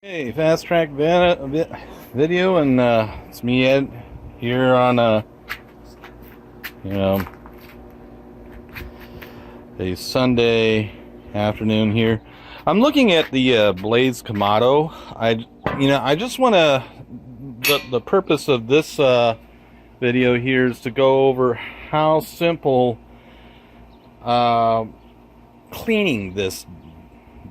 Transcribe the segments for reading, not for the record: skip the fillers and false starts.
Hey, fast track video, and it's me, Ed, here on you know a Sunday afternoon here. I'm looking at the Blaze Kamado. I just want to. The purpose of this video here is to go over how simple cleaning this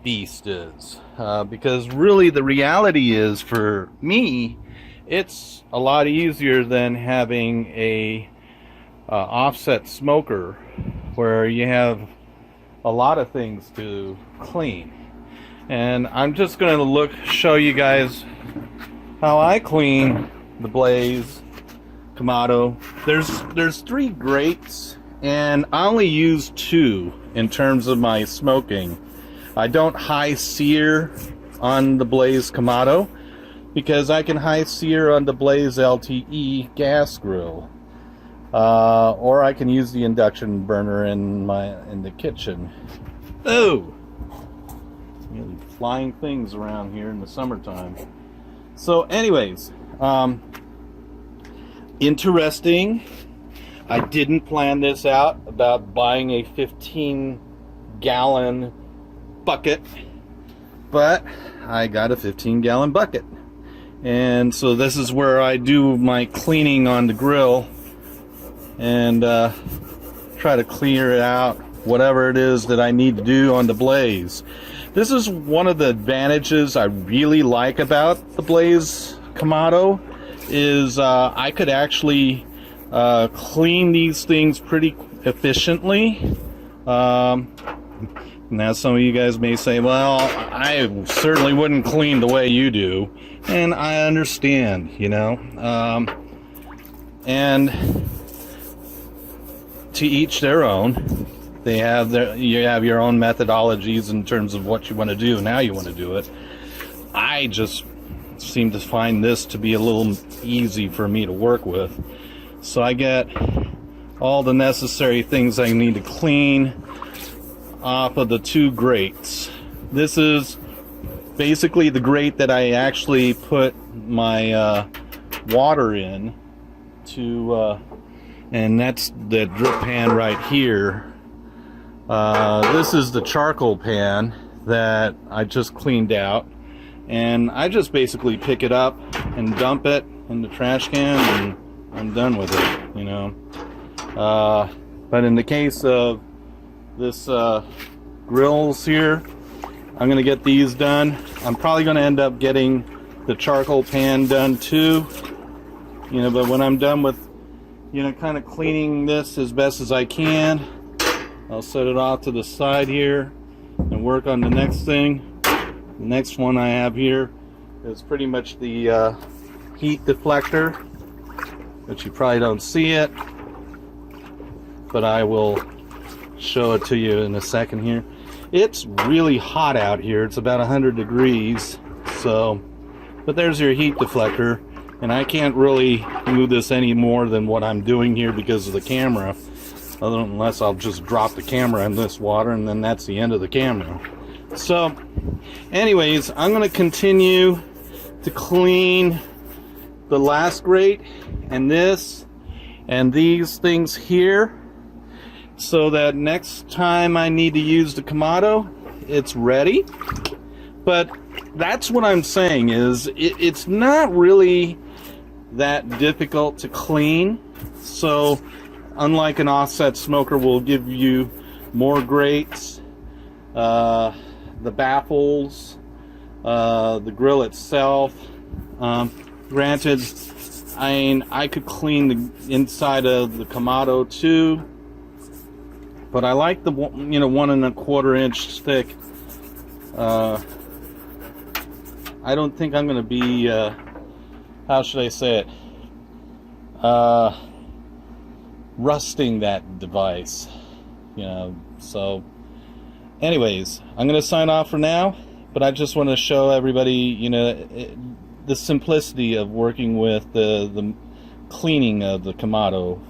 beast is, because really the reality is, for me, it's a lot easier than having a offset smoker where you have a lot of things to clean. And I'm just going to show you guys how I clean the Blaze Kamado. There's 3 grates, and I only use 2 in terms of my smoking. I don't high sear on the Blaze Kamado because I can high sear on the Blaze LTE gas grill, or I can use the induction burner in the kitchen. Oh, really flying things around here in the summertime. So, anyways, interesting. I didn't plan this out about buying a 15-gallon bucket, but I got a 15-gallon bucket, and so this is where I do my cleaning on the grill and try to clear it out, whatever it is that I need to do on the Blaze. This is one of the advantages I really like about the Blaze Kamado, is I could actually clean these things pretty efficiently. Now, some of you guys may say, well, I certainly wouldn't clean the way you do. And I understand, and to each their own. You have your own methodologies in terms of what you want to do and how you want to do it. I just seem to find this to be a little easy for me to work with. So I get all the necessary things I need to clean off of the 2 grates. This is basically the grate that I actually put my water in to, and that's the drip pan right here. This is the charcoal pan that I just cleaned out, and I just basically pick it up and dump it in the trash can, and I'm done with it, but in the case of this grills here, I'm gonna get these done. I'm probably gonna end up getting the charcoal pan done too, but when I'm done with kind of cleaning this as best as I can, I'll set it off to the side here and work on the next thing. The next one I have here is pretty much the heat deflector, but you probably don't see it, but I will show it to you in a second here. It's really hot out here. It's about 100 degrees. So, but there's your heat deflector, and I can't really move this any more than what I'm doing here because of the camera, unless I'll just drop the camera in this water, and then that's the end of the camera. So anyways, I'm going to continue to clean the last grate and this and these things here, so that next time I need to use the Kamado, it's ready. But that's what I'm saying, is it's not really that difficult to clean. So unlike an offset smoker will give you more grates, the baffles, the grill itself. Granted, I could clean the inside of the Kamado too, but I like the 1 1/4 inch thick. I don't think I'm going to be, how should I say it, rusting that device, so anyways, I'm going to sign off for now, but I just want to show everybody, the simplicity of working with the cleaning of the Kamado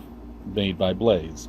made by Blaze.